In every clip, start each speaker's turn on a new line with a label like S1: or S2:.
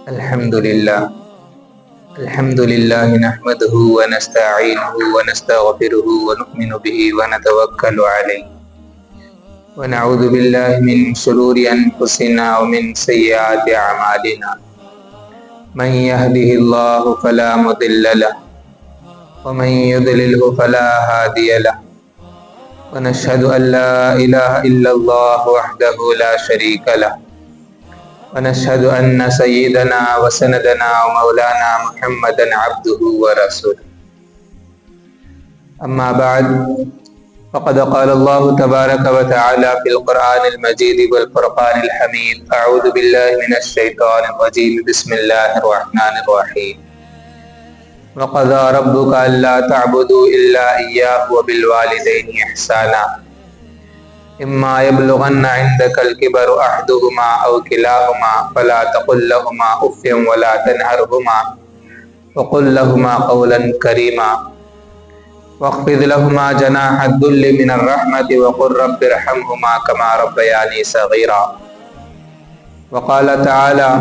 S1: الحمد لله نحمده ونستعينه ونستغفره ونؤمن به ونتوكل عليه ونعوذ بالله من شرور أنفسنا ومن سيئات أعمالنا من يهده الله فلا مضل له ومن يضلله فلا هادي له ونشهد أن لا إله إلا الله وحده لا شريك له ونشهد أن سيدنا وسندنا ومولانا محمدا عبده ورسوله أما بعد فقد قال الله تبارك وتعالى في القرآن المجيد والفرقان الحميد أعوذ بالله من الشيطان الرجيم بسم الله الرحمن الرحيم وقضى ربك ألا تعبدوا إلا إياه وبالوالدين إحسانا إما يبلغن عندك الكبر أحدهما أو كلاهما فلا تقل لهما أف ولا تنهرهما وقل لهما قولا كريما واخفض لهما جناح الذل من الرحمة وقل رب ارحمهما كما ربياني صغيرا وقال تعالى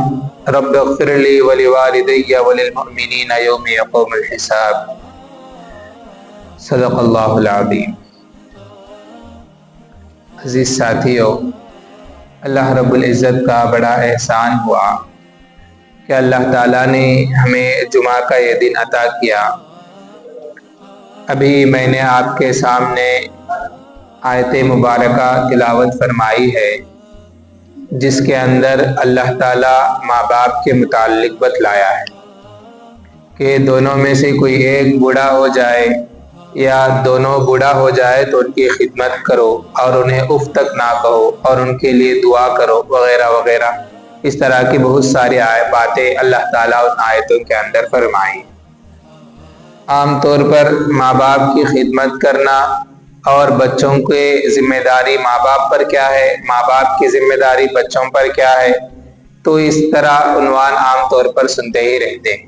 S1: رب اغفر لي ولوالدي وللمؤمنين يوم يقوم الحساب صدق اللہ العظیم۔ عزیز ساتھیو، اللہ رب العزت کا بڑا احسان ہوا کہ اللہ تعالیٰ نے ہمیں جمعہ کا یہ دن عطا کیا۔ ابھی میں نے آپ کے سامنے آیت مبارکہ تلاوت فرمائی ہے جس کے اندر اللہ تعالیٰ ماں باپ کے متعلق بتلایا ہے کہ دونوں میں سے کوئی ایک بوڑھا ہو جائے یا دونوں بوڑھا ہو جائے تو ان کی خدمت کرو اور انہیں اف تک نہ کہو اور ان کے لیے دعا کرو وغیرہ وغیرہ۔ اس طرح کی بہت ساری باتیں اللہ تعالیٰ ان آیتوں کے اندر فرمائی۔ عام طور پر ماں باپ کی خدمت کرنا اور بچوں کی ذمہ داری ماں باپ پر کیا ہے، ماں باپ کی ذمہ داری بچوں پر کیا ہے، تو اس طرح عنوان عام طور پر سنتے ہی رہتے ہیں۔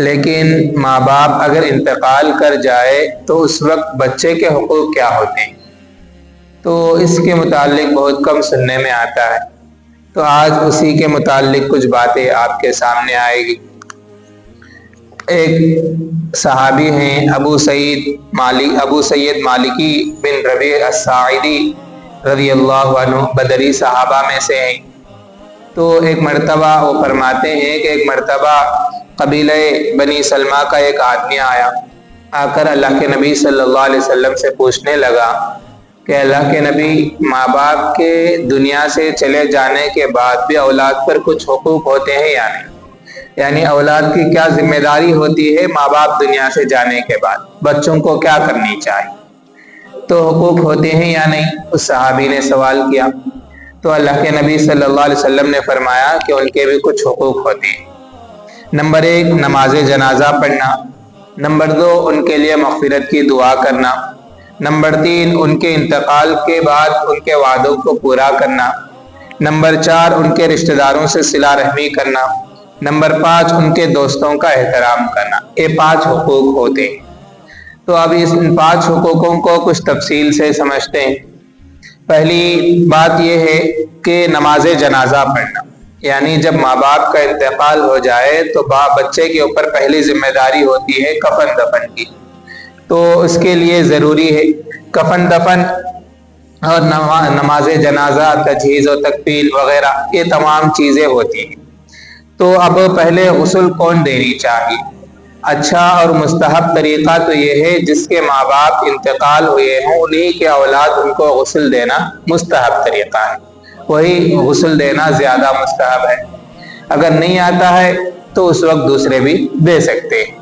S1: لیکن ماں باپ اگر انتقال کر جائے تو اس وقت بچے کے حقوق کیا ہوتے ہیں، تو اس کے متعلق بہت کم سننے میں آتا ہے۔ تو آج اسی کے متعلق کچھ باتیں آپ کے سامنے آئے گی۔ ایک صحابی ہیں ابو سعید مالکی بن ربیع الساعدی رضی اللہ عنہ، بدری صحابہ میں سے ہیں۔ تو ایک مرتبہ وہ فرماتے ہیں کہ ایک مرتبہ قبیلہ بنی سلمہ کا ایک آدمی آیا، آ کر اللہ کے نبی صلی اللہ علیہ وسلم سے پوچھنے لگا کہ اللہ کے نبی، ماں باپ کے دنیا سے چلے جانے کے بعد بھی اولاد پر کچھ حقوق ہوتے ہیں یا نہیں؟ یعنی اولاد کی کیا ذمہ داری ہوتی ہے ماں باپ دنیا سے جانے کے بعد، بچوں کو کیا کرنی چاہیے، تو حقوق ہوتے ہیں یا نہیں؟ اس صحابی نے سوال کیا تو اللہ کے نبی صلی اللہ علیہ وسلم نے فرمایا کہ ان کے بھی کچھ حقوق ہوتے ہیں۔ نمبر 1 نماز جنازہ پڑھنا، نمبر 2 ان کے لیے مغفرت کی دعا کرنا، نمبر 3 ان کے انتقال کے بعد ان کے وعدوں کو پورا کرنا، نمبر 4 ان کے رشتہ داروں سے صلہ رحمی کرنا، نمبر 5 ان کے دوستوں کا احترام کرنا۔ یہ 5 حقوق ہوتے ہیں۔ تو اب ان 5 حقوقوں کو کچھ تفصیل سے سمجھتے ہیں۔ پہلی بات یہ ہے کہ نماز جنازہ پڑھنا، یعنی جب ماں باپ کا انتقال ہو جائے تو بچے کے اوپر پہلی ذمہ داری ہوتی ہے کفن دفن کی۔ تو اس کے لیے ضروری ہے کفن دفن اور نماز جنازہ، تجہیز و تکفین وغیرہ، یہ تمام چیزیں ہوتی ہیں۔ تو اب پہلے غسل کون دینی چاہیے؟ اچھا اور مستحب طریقہ تو یہ ہے جس کے ماں باپ انتقال ہوئے ہوں انہی کے اولاد ان کو غسل دینا مستحب طریقہ ہے، وہی غسل دینا زیادہ مستحب ہے۔ اگر نہیں آتا ہے تو اس وقت دوسرے بھی دے سکتے ہیں۔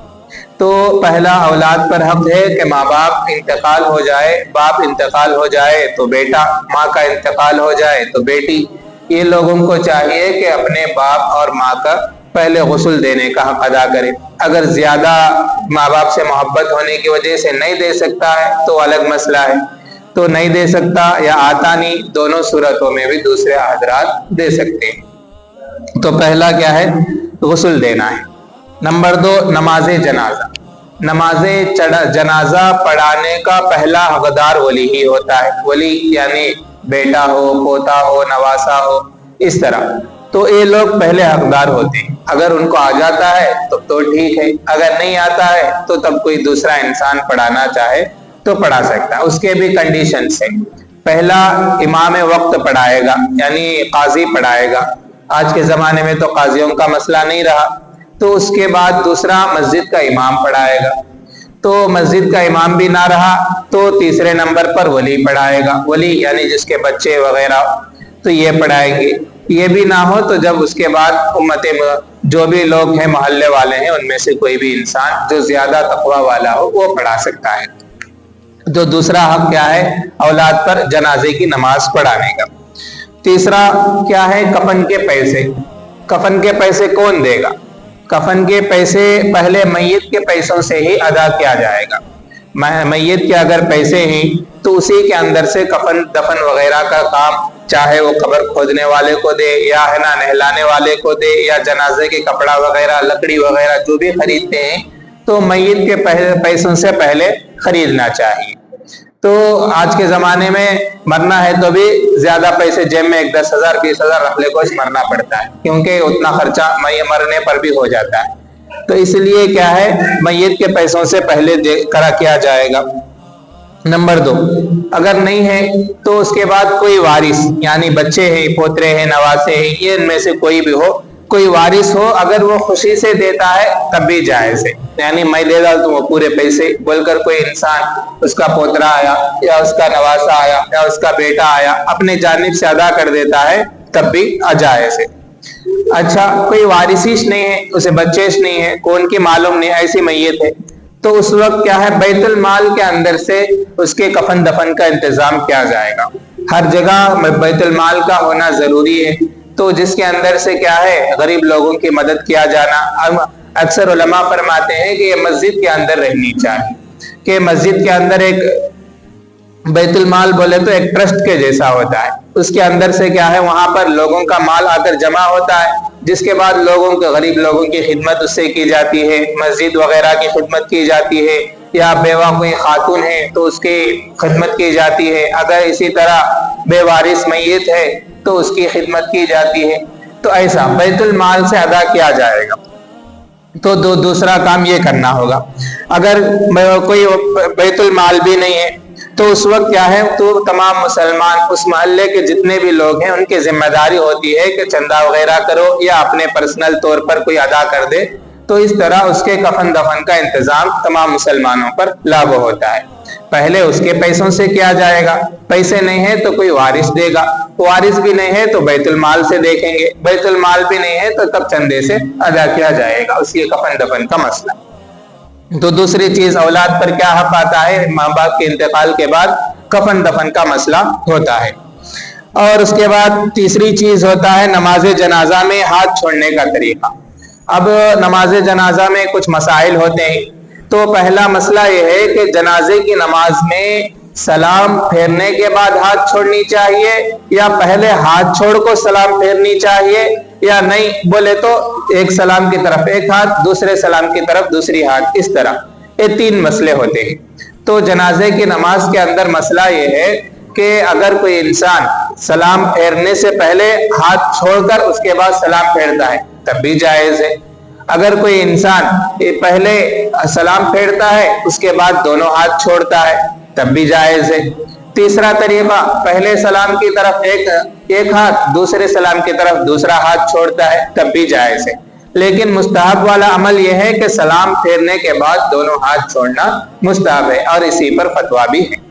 S1: تو پہلا اولاد پر حق ہے کہ ماں باپ انتقال ہو جائے، باپ انتقال ہو جائے تو بیٹا، ماں کا انتقال ہو جائے تو بیٹی، یہ لوگوں کو چاہیے کہ اپنے باپ اور ماں کا پہلے غسل دینے کا حق ادا کرے۔ اگر زیادہ ماں باپ سے محبت ہونے کی وجہ سے نہیں دے سکتا ہے تو الگ مسئلہ ہے، تو نہیں دے سکتا یا آتا نہیں، دونوں صورتوں میں بھی دوسرے حضرات دے سکتے ہیں۔ تو پہلا کیا ہے؟ غسل دینا ہے۔ نمبر 2 نماز جنازہ۔ نماز جنازہ پڑھانے کا پہلا حقدار ولی ہی ہوتا ہے۔ ولی یعنی بیٹا ہو، پوتا ہو، نواسا ہو، اس طرح تو یہ لوگ پہلے حقدار ہوتے ہیں. اگر ان کو آ جاتا ہے تو ٹھیک ہے، اگر نہیں آتا ہے تو تب کوئی دوسرا انسان پڑھانا چاہے تو پڑھا سکتا ہے. اس کے بھی کنڈیشنز ہیں. پہلا امام وقت پڑھائے گا، یعنی قاضی پڑھائے گا. آج کے زمانے میں تو قاضیوں کا مسئلہ نہیں رہا. تو اس کے بعد دوسرا مسجد کا امام پڑھائے گا. تو مسجد کا امام بھی نہ رہا تو تیسرے نمبر پر ولی پڑھائے گا. ولی یعنی جس کے بچے وغیرہ تو یہ پڑھائیں گے. یہ بھی نہ ہو تو جب اس کے بعد امت جو بھی لوگ ہیں محلے والے ہیں ان میں سے کوئی بھی انسان جو زیادہ تقوی والا ہو وہ پڑھا سکتا ہے. تو دوسرا حق کیا ہے؟ اولاد پر جنازے کی نماز پڑھانے کا. تیسرا کیا ہے؟ کفن کے پیسے. کفن کے پیسے کون دے گا؟ کفن کے پیسے پہلے میت کے پیسوں سے ہی ادا کیا جائے گا. میت کے اگر پیسے ہیں تو اسی کے اندر سے کفن دفن وغیرہ کا کام، چاہے وہ قبر کھودنے والے کو دے یا ہے نا نہلانے والے کو دے یا جنازے کے کپڑا وغیرہ لکڑی وغیرہ جو بھی خریدتے ہیں تو میت کے پیسوں سے پہلے خریدنا چاہیے. تو آج کے زمانے میں مرنا ہے تو بھی زیادہ پیسے جیب میں 10,000 20,000 رکھ لے کچھ مرنا پڑتا ہے، کیونکہ اتنا خرچہ مرنے پر بھی ہو جاتا ہے. تو اس لیے کیا ہے، میت کے پیسوں سے پہلے کیا جائے گا. نمبر 2، اگر نہیں ہے تو اس کے بعد کوئی وارث، یعنی بچے ہیں، پوترے ہیں، نواسے ہیں، یہ ان میں سے کوئی بھی ہو، کوئی وارث ہو، اگر وہ خوشی سے دیتا ہے تب بھی جائز ہے. یعنی میں دے دا تو وہ پورے پیسے بول کر کوئی انسان، اس کا پوترا آیا یا اس کا نواسا آیا یا اس کا بیٹا آیا، اپنے جانب سے ادا کر دیتا ہے تب بھی جائز ہے. اچھا، کوئی وارثیش نہیں ہے، اسے بچیش نہیں ہے، کون کی معلوم نہیں، ایسی میت ہے، تو اس وقت کیا ہے، بیت المال کے اندر سے اس کے کفن دفن کا انتظام کیا جائے گا. ہر جگہ بیت المال کا ہونا ضروری ہے. تو جس کے اندر سے کیا ہے، غریب لوگوں کی مدد کیا جانا. اکثر علماء فرماتے ہیں کہ یہ مسجد کے اندر رہنی چاہیے، کہ مسجد کے اندر ایک بیت المال بولے تو ایک ٹرسٹ کے جیسا ہوتا ہے. اس کے اندر سے کیا ہے، وہاں پر لوگوں کا مال آ کر جمع ہوتا ہے، جس کے بعد لوگوں کے غریب لوگوں کی خدمت اس سے کی جاتی ہے، مسجد وغیرہ کی خدمت کی جاتی ہے، یا بیوہ کوئی خاتون ہے تو اس کی خدمت کی جاتی ہے. اگر اسی طرح بے وارث میت ہے تو اس کی خدمت کی جاتی ہے. تو ایسا بیت المال سے ادا کیا جائے گا. تو دوسرا کام یہ کرنا ہوگا. اگر کوئی بیت المال بھی نہیں ہے تو اس وقت کیا ہے، تو تمام مسلمان اس محلے کے جتنے بھی لوگ ہیں ان کی ذمہ داری ہوتی ہے کہ چندہ وغیرہ کرو یا اپنے پرسنل طور پر کوئی ادا کر دے. تو اس طرح اس کے کفن دفن کا انتظام تمام مسلمانوں پر لاگو ہوتا ہے. پہلے اس کے پیسوں سے کیا جائے گا. پیسے نہیں ہے تو کوئی وارث دے گا، وارث بھی نہیں ہے تو بیت المال سے دیکھیں گے، بیت المال بھی نہیں ہے تو تب چندے سے ادا کیا جائے گا اس کے کفن دفن کا مسئلہ. تو دوسری چیز، اولاد پر کیا حق آتا ہے؟ ماں باپ کے انتقال کے بعد کفن دفن کا مسئلہ ہوتا ہے. اور اس کے بعد تیسری چیز ہوتا ہے نماز جنازہ میں ہاتھ چھوڑنے کا طریقہ. اب نماز جنازہ میں کچھ مسائل ہوتے ہیں. تو پہلا مسئلہ یہ ہے کہ جنازے کی نماز میں سلام پھیرنے کے بعد ہاتھ چھوڑنی چاہیے یا پہلے ہاتھ چھوڑ کو سلام پھیرنی چاہیے یا نہیں بولے تو ایک سلام کی طرف ایک ہاتھ، دوسرے سلام کی طرف دوسری ہاتھ، اس طرح. یہ 3 مسئلے ہوتے ہیں. تو جنازے کی نماز کے اندر مسئلہ یہ ہے کہ اگر کوئی انسان سلام پھیرنے سے پہلے ہاتھ چھوڑ کر اس کے بعد سلام پھیرتا ہے تب بھی جائز ہے. اگر کوئی انسان پہلے سلام پھیرتا ہے اس کے بعد دونوں ہاتھ چھوڑتا ہے تب بھی جائز ہے. تیسرا طریقہ، پہلے سلام کی طرف ایک ہاتھ، دوسرے سلام کی طرف دوسرا ہاتھ چھوڑتا ہے تب بھی جائز ہے. لیکن مستحب والا عمل یہ ہے کہ سلام پھیرنے کے بعد دونوں ہاتھ چھوڑنا مستحب ہے، اور اسی پر فتویٰ بھی ہے.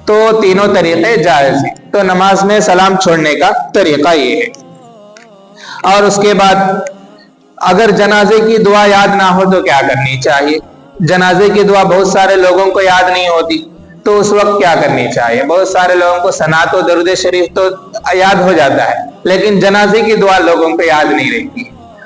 S1: تو تینوں طریقے جائز ہیں. تو نماز میں سلام چھوڑنے کا طریقہ یہ ہے. اور اس کے بعد اگر جنازے کی دعا یاد نہ ہو تو کیا کرنی چاہیے؟ جنازے کی دعا بہت سارے لوگوں کو یاد نہیں ہوتی، تو اس وقت کیا کرنی چاہیے؟ بہت سارے لوگوں کو ثنا تو درود شریف تو یاد ہو جاتا ہے، لیکن جنازے کی دعا لوگوں کو یاد نہیں رہتی.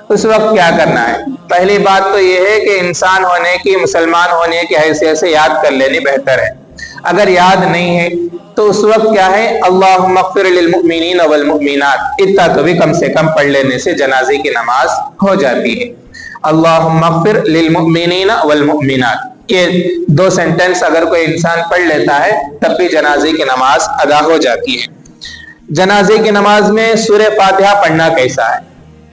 S1: اس وقت کیا کرنا ہے؟ پہلی بات تو یہ ہے کہ انسان ہونے کی، مسلمان ہونے کی حیثیت سے یاد کر لینی بہتر ہے. اگر یاد نہیں ہے تو اس وقت کیا ہے، اللہم اغفر للمؤمنین والمؤمنات، اتنا تو بھی کم سے کم پڑھ لینے سے جنازے کی نماز ہو جاتی ہے. اللہم اغفر للمؤمنین والمؤمنات، یہ 2 سینٹنس اگر کوئی انسان پڑھ لیتا ہے تب بھی جنازے کی نماز ادا ہو جاتی ہے. جنازے کی نماز میں سورہ فاتحہ پڑھنا کیسا ہے؟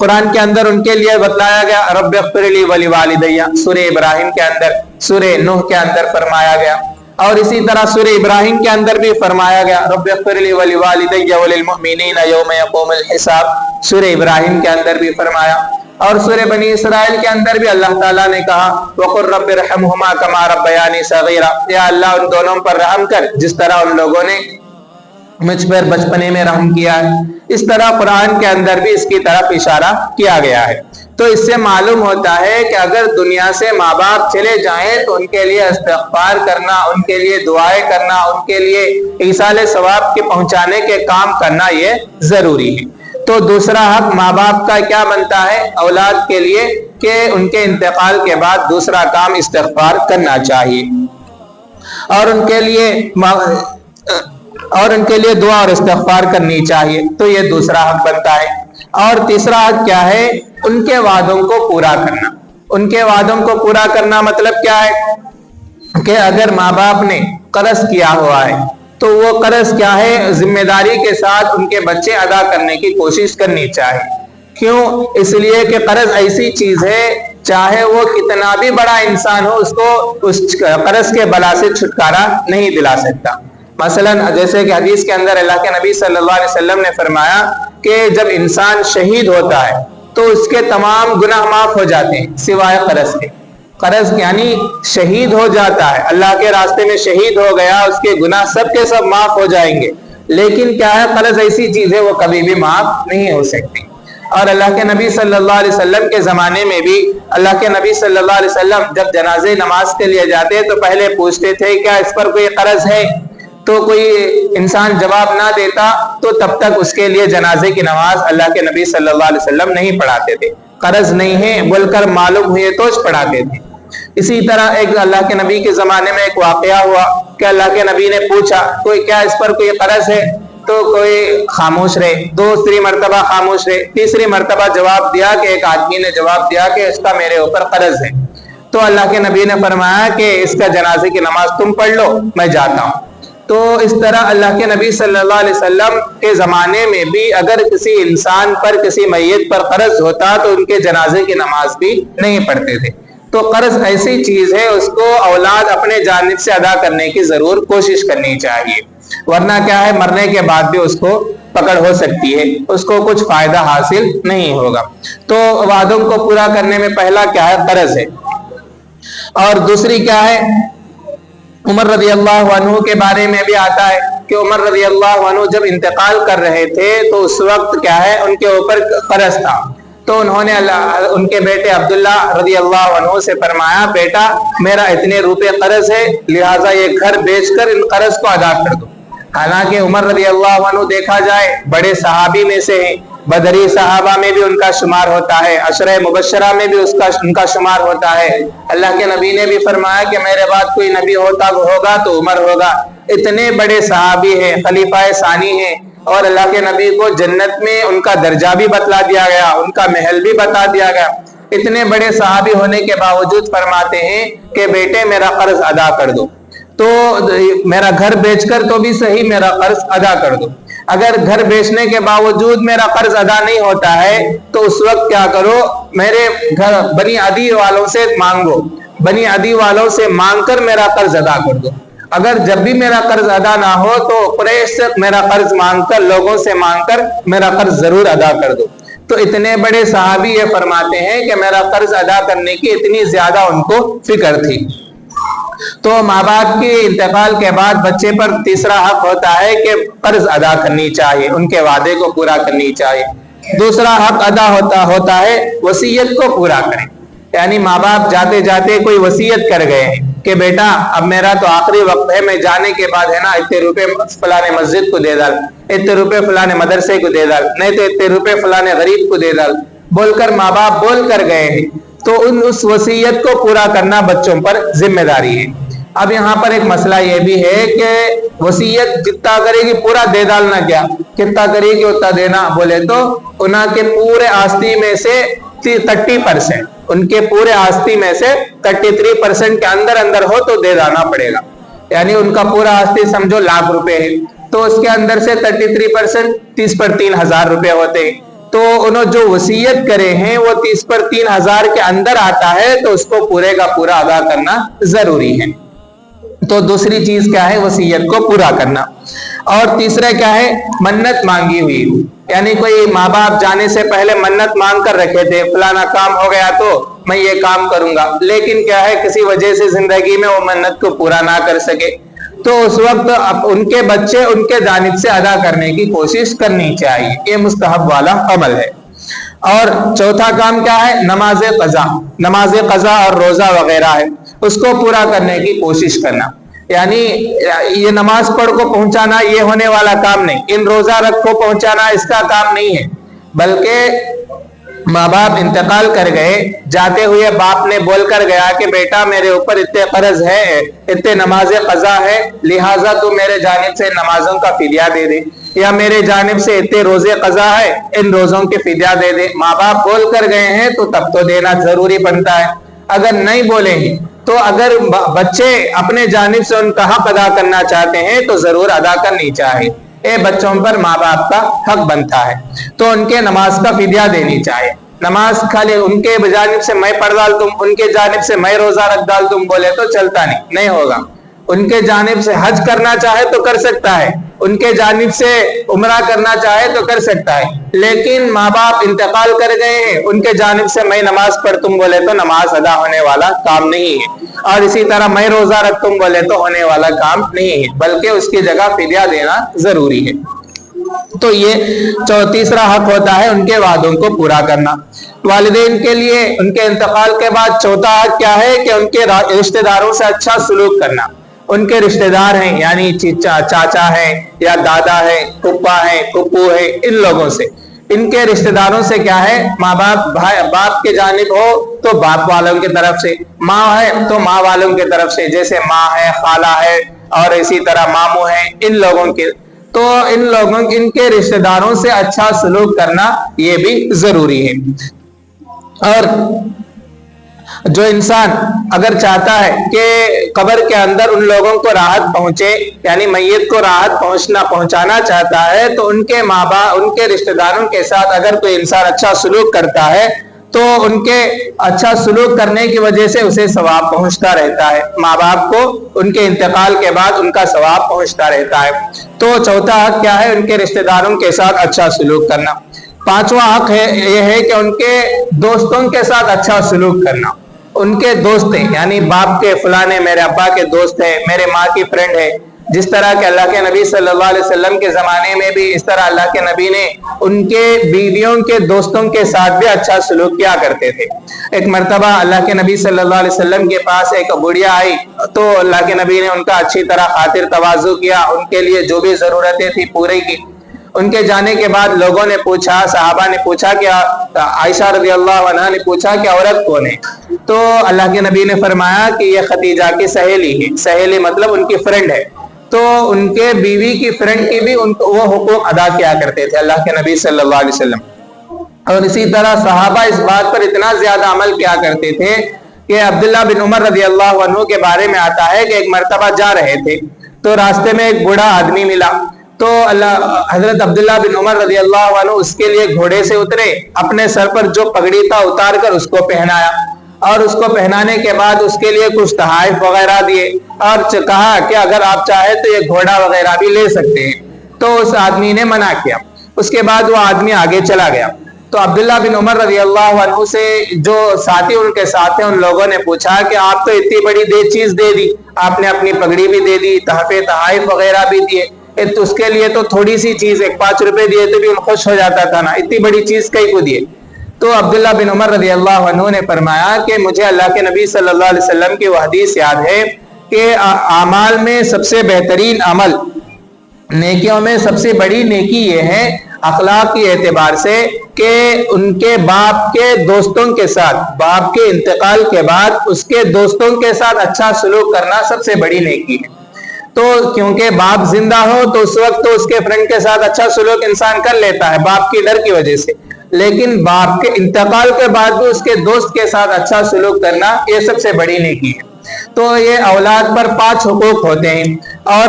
S1: قرآن کے اندر ان کے لیے بتلایا گیا رب اغفر لی ولی والدیہ، سورہ ابراہیم کے اندر، سورہ نوح کے اندر فرمایا گیا، اور اسی طرح سورہ ابراہیم کے اندر بھی فرمایا گیا رب اغفر لی ولی والدیہ وللمؤمنین یوم یقوم الحساب، سورہ ابراہیم کے اندر بھی فرمایا، اور سورہ بنی اسرائیل کے اندر بھی اللہ تعالیٰ نے کہا وَقُلْ رَبِّ ارْحَمْهُمَا كَمَا رَبَّيَانِي صَغِيرًا، یا اللہ ان دونوں پر رحم کر جس طرح ان لوگوں نے مجھ پر بچپنے میں رحم کیا ہے۔ اس طرح قرآن کے اندر بھی اس کی طرف اشارہ کیا گیا ہے۔ تو اس سے معلوم ہوتا ہے کہ اگر دنیا سے ماں باپ چلے جائیں تو ان کے لیے استغفار کرنا، ان کے لیے دعائیں کرنا، ان کے لیے ایصال ثواب کے پہنچانے کے کام کرنا یہ ضروری ہے۔ تو دوسرا حق ماں باپ کا کیا بنتا ہے اولاد کے لیے کہ ان کے انتقال کے بعد دوسرا کام استغفار کرنا چاہیے، اور ان کے لیے دعا اور استغفار کرنی چاہیے، تو یہ دوسرا حق بنتا ہے۔ اور تیسرا حق کیا ہے؟ ان کے وعدوں کو پورا کرنا۔ ان کے وعدوں کو پورا کرنا مطلب کیا ہے کہ اگر ماں باپ نے قرض کیا ہوا ہے تو وہ قرض کیا ہے ذمہ داری کے ساتھ ان کے بچے ادا کرنے کی کوشش کرنی چاہیے۔ کیوں؟ اس لیے کہ قرض ایسی چیز ہے چاہے وہ کتنا بھی بڑا انسان ہو اس کو اس قرض کے بلا سے چھٹکارا نہیں دلا سکتا۔ مثلا جیسے کہ حدیث کے اندر اللہ کے نبی صلی اللہ علیہ وسلم نے فرمایا کہ جب انسان شہید ہوتا ہے تو اس کے تمام گناہ معاف ہو جاتے ہیں سوائے قرض کے۔ قرض یعنی شہید ہو جاتا ہے، اللہ کے راستے میں شہید ہو گیا، اس کے گناہ سب کے سب معاف ہو جائیں گے، لیکن کیا ہے قرض ایسی چیز ہے وہ کبھی بھی معاف نہیں ہو سکتی۔ اور اللہ کے نبی صلی اللہ علیہ وسلم کے زمانے میں بھی اللہ کے نبی صلی اللہ علیہ وسلم جب جنازے نماز کے لیے جاتے تو پہلے پوچھتے تھے کیا اس پر کوئی قرض ہے؟ تو کوئی انسان جواب نہ دیتا تو تب تک اس کے لیے جنازے کی نماز اللہ کے نبی صلی اللہ علیہ وسلم نہیں پڑھاتے تھے۔ قرض نہیں ہے بول کر معلوم ہوئے تو پڑھاتے تھے۔ اسی طرح ایک اللہ کے نبی کے زمانے میں ایک واقعہ ہوا کہ اللہ کے نبی نے پوچھا کوئی کیا اس پر کوئی قرض ہے؟ تو کوئی خاموش رہے، دوسری مرتبہ خاموش رہے، تیسری مرتبہ جواب دیا کہ ایک آدمی نے جواب دیا کہ اس کا میرے اوپر قرض ہے۔ تو اللہ کے نبی نے فرمایا کہ اس کا جنازے کی نماز تم پڑھ لو، میں جاتا ہوں۔ تو اس طرح اللہ کے نبی صلی اللہ علیہ وسلم کے زمانے میں بھی اگر کسی انسان پر کسی میت پر قرض ہوتا تو ان کے جنازے کی نماز بھی نہیں پڑھتے تھے۔ تو قرض ایسی چیز ہے اس کو اولاد اپنے جانب سے ادا کرنے کی ضرور کوشش کرنی چاہیے، ورنہ کیا ہے مرنے کے بعد بھی اس کو پکڑ ہو سکتی ہے، اس کو کچھ فائدہ حاصل نہیں ہوگا۔ تو وعدوں کو پورا کرنے میں پہلا کیا ہے قرض ہے، اور دوسری کیا ہے عمر رضی اللہ عنہ کے بارے میں بھی آتا ہے کہ عمر رضی اللہ عنہ جب انتقال کر رہے تھے تو اس وقت کیا ہے ان کے اوپر قرض تھا، تو انہوں نے ان کے بیٹے عبداللہ رضی اللہ عنہ سے فرمایا بیٹا میرا اتنے روپے قرض ہے لہٰذا یہ گھر بیچ کر ان قرض کو ادا کر دو۔ حالانکہ عمر رضی اللہ عنہ دیکھا جائے بڑے صحابی میں سے ہیں، بدری صحابہ میں بھی ان کا شمار ہوتا ہے، عشرہ مبشرہ میں بھی ان کا شمار ہوتا ہے۔ اللہ کے نبی نے بھی فرمایا کہ میرے بعد کوئی نبی ہوگا تو عمر ہوگا۔ اتنے بڑے صحابی ہیں، خلیفہ ثانی ہیں، اور اللہ کے نبی کو جنت میں ان کا درجہ بھی بتلا دیا گیا، ان کا محل بھی بتا دیا گیا۔ اتنے بڑے صحابی ہونے کے باوجود فرماتے ہیں کہ بیٹے میرا قرض ادا کر دو، تو میرا گھر بیچ کر تو بھی صحیح میرا قرض ادا کر دو۔ اگر گھر بیچنے کے باوجود میرا قرض ادا نہیں ہوتا ہے تو اس وقت کیا کرو میرے گھر بنی عدی والوں سے مانگو، بنی عدی والوں سے مانگ کر میرا قرض ادا کر دو۔ اگر جب بھی میرا قرض ادا نہ ہو تو قریش سے میرا قرض مانگ کر لوگوں سے مانگ کر میرا قرض ضرور ادا کر دو۔ تو اتنے بڑے صحابی یہ فرماتے ہیں کہ میرا قرض ادا کرنے کی اتنی زیادہ ان کو فکر تھی۔ تو ماں باپ کے انتقال کے بعد بچے پر تیسرا حق ہوتا ہے کہ قرض ادا کرنی چاہیے، ان کے وعدے کو پورا کرنی چاہیے۔ دوسرا حق ادا ہوتا ہے وصیت کو پورا کریں، یعنی ماں باپ جاتے جاتے کوئی وصیت کر گئے ہیں کہ بیٹا اب میرا تو آخری وقت ہے، میں جانے کے بعد ہے نا اتنے روپے فلانے مسجد کو دے ڈال، اتنے روپے فلانے مدرسے کو دے ڈال، نہیں تو اتنے روپے فلانے غریب کو دے ڈال، بول کر ماں باپ بول کر گئے ہیں، تو اس وصیت کو پورا کرنا بچوں پر ذمہ داری ہے۔ اب یہاں پر ایک مسئلہ یہ بھی ہے کہ وصیت جتنا کرے گی پورا دے ڈالنا، کیا کتنا کرے گی اتنا دینا، بولے تو انہاں کے پورے آستی میں سے 30%، ان کے پورے آستی میں سے 33% کے اندر ہو تو دے ڈالنا پڑے گا۔ یعنی ان کا پورا آستی سمجھو 1,00,000 روپے ہے تو اس کے اندر سے 33% 30 پر 3,000 روپے ہوتے ہیں، تو انہوں جو وصیت کرے ہیں وہ 30 پر 3000 کے اندر آتا ہے تو اس کو پورے کا پورا ادا کرنا ضروری ہے۔ تو دوسری چیز کیا ہے؟ وصیت کو پورا کرنا۔ اور تیسرا کیا ہے؟ منت مانگی ہوئی، یعنی کوئی ماں باپ جانے سے پہلے منت مانگ کر رکھے تھے فلانا کام ہو گیا تو میں یہ کام کروں گا، لیکن کیا ہے کسی وجہ سے زندگی میں وہ منت کو پورا نہ کر سکے، تو اس وقت ان کے بچے ان کے جانب سے ادا کرنے کی کوشش کرنی چاہیے، یہ مستحب والا عمل ہے۔ اور چوتھا کام کیا ہے؟ نماز قضا، نماز قضا اور روزہ وغیرہ ہے، اس کو پورا کرنے کی کوشش کرنا، یعنی یہ نماز پڑھ کو پہنچانا یہ ہونے والا کام نہیں، ان روزہ رکھ کو پہنچانا اس کا کام نہیں ہے، بلکہ ماں باپ انتقال کر گئے، جاتے ہوئے باپ نے بول کر گیا کہ بیٹا میرے اوپر اتنے قرض ہے، اتنے نماز قضا ہے، لہٰذا تو میرے جانب سے نمازوں کا فدیہ دے دے، یا میرے جانب سے اتنے روزے قضا ہے، ان روزوں کے فدیہ دے دے۔ ماں باپ بول کر گئے ہیں تو تب تو دینا ضروری بنتا ہے، اگر نہیں بولے ہیں تو اگر بچے اپنے جانب سے ان کا حق ادا کرنا چاہتے ہیں تو ضرور ادا کرنی چاہیے، اے بچوں پر ماں باپ کا حق بنتا ہے، تو ان کے نماز کا فدیہ دینی چاہیے۔ نماز خالی ان کے جانب سے میں پڑھ ڈال تم، ان کے جانب سے میں روزہ رکھ ڈال تم بولے تو چلتا نہیں ہوگا۔ ان کے جانب سے حج کرنا چاہے تو کر سکتا ہے، ان کے جانب سے عمرہ کرنا چاہے تو کر سکتا ہے، لیکن ماں باپ انتقال کر گئے ہیں، ان کے جانب سے میں نماز پڑھ تم بولے تو نماز ادا ہونے والا کام نہیں ہے، اور اسی طرح میں روزہ رکھ تم بولے تو ہونے والا کام نہیں ہے، بلکہ اس کی جگہ فدیہ دینا ضروری ہے۔ تو یہ تیسرا حق ہوتا ہے ان کے وعدوں کو پورا کرنا۔ والدین کے لیے ان کے انتقال کے بعد چوتھا حق کیا ہے کہ ان کے رشتہ داروں سے اچھا سلوک کرنا۔ ان کے رشتہ دار ہیں یعنی چاچا ہیں یا دادا ہے، پھپھا ہے، پھپھو ہے، ان لوگوں سے، ان کے رشتہ داروں سے کیا ہے؟ ماں باپ کے جانب ہو تو باپ والوں کی طرف سے، ماں ہے تو ماں والوں کی طرف سے، جیسے ماں ہے، خالہ ہے، اور اسی طرح ماموں ہے، ان لوگوں کے، تو ان کے رشتہ داروں سے اچھا سلوک کرنا یہ بھی ضروری ہے۔ اور جو انسان اگر چاہتا ہے کہ قبر کے اندر ان لوگوں کو راحت پہنچے، یعنی میت کو راحت پہنچانا چاہتا ہے، تو ان کے ماں باپ، ان کے رشتہ داروں کے ساتھ اگر کوئی انسان اچھا سلوک کرتا ہے تو ان کے اچھا سلوک کرنے کی وجہ سے اسے ثواب پہنچتا رہتا ہے، ماں باپ کو ان کے انتقال کے بعد ان کا ثواب پہنچتا رہتا ہے۔ تو چوتھا حق کیا ہے؟ ان کے رشتہ داروں کے ساتھ اچھا سلوک کرنا۔ پانچواں حق یہ ہے کہ ان کے دوستوں کے ساتھ اچھا سلوک کرنا۔ ان کے دوست ہیں، یعنی باپ کے فلانے میرے ابا کے دوست ہیں، میرے ماں کی فرینڈ ہے، جس طرح کہ اللہ کے نبی صلی اللہ علیہ وسلم کے زمانے میں بھی اس طرح اللہ کے نبی نے ان کے بیویوں کے دوستوں کے ساتھ بھی اچھا سلوک کیا کرتے تھے۔ ایک مرتبہ اللہ کے نبی صلی اللہ علیہ وسلم کے پاس ایک بڑھیا آئی تو اللہ کے نبی نے ان کا اچھی طرح خاطر تواضع کیا، ان کے لیے جو بھی ضرورتیں تھی پوری کی۔ ان کے جانے کے بعد لوگوں نے پوچھا، صحابہ نے پوچھا کہ عائشہ رضی اللہ عنہا نے پوچھا کہ عورت کون ہے؟ تو اللہ کے نبی نے فرمایا کہ یہ خدیجہ کی سہیلی ہے، سہیلی مطلب ان کی فرینڈ ہے۔ تو ان کے بیوی کی فرینڈ کی بھی وہ حقوق ادا کیا کرتے تھے اللہ کے نبی صلی اللہ علیہ وسلم۔ اور اسی طرح صحابہ اس بات پر اتنا زیادہ عمل کیا کرتے تھے کہ عبداللہ بن عمر رضی اللہ عنہ کے بارے میں آتا ہے کہ ایک مرتبہ جا رہے تھے تو راستے میں ایک بوڑھا آدمی ملا، تو حضرت عبداللہ بن عمر رضی اللہ عنہ اس کے لیے گھوڑے سے اترے، اپنے سر پر جو پگڑی تھا اتار کر اس کو پہنایا، اور اس کو پہنانے کے بعد اس کے لیے کچھ تحائف وغیرہ دیے، اور کہا کہ اگر آپ چاہیں تو یہ گھوڑا وغیرہ بھی لے سکتے ہیں۔ تو اس آدمی نے منع کیا، اس کے بعد وہ آدمی آگے چلا گیا۔ تو عبداللہ بن عمر رضی اللہ عنہ سے جو ساتھی ان کے ساتھ ہیں ان لوگوں نے پوچھا کہ آپ تو اتنی بڑی چیز دے دی، آپ نے اپنی پگڑی بھی دے دی، تحائف وغیرہ بھی دیے، تو اس کے لیے تو تھوڑی سی چیز 5 روپے دیے تو بھی ان خوش ہو جاتا تھا نا، اتنی بڑی چیز کئی کو دیے؟ تو عبداللہ بن عمر رضی اللہ عنہ نے فرمایا کہ مجھے اللہ کے نبی صلی اللہ علیہ وسلم کی وہ حدیث یاد ہے کہ اعمال میں سب سے بہترین عمل، نیکیوں میں سب سے بڑی نیکی یہ ہے اخلاق کے اعتبار سے کہ ان کے باپ کے دوستوں کے ساتھ، باپ کے انتقال کے بعد اس کے دوستوں کے ساتھ اچھا سلوک کرنا سب سے بڑی نیکی ہے۔ تو کیونکہ باپ زندہ ہو تو اس وقت تو اس کے فرینڈ کے ساتھ اچھا سلوک انسان کر لیتا ہے باپ کی ڈر کی وجہ سے، لیکن باپ کے انتقال کے بعد بھی اس کے دوست کے ساتھ اچھا سلوک کرنا یہ سب سے بڑی نیکی ہے۔ تو یہ اولاد پر 5 حقوق ہوتے ہیں، اور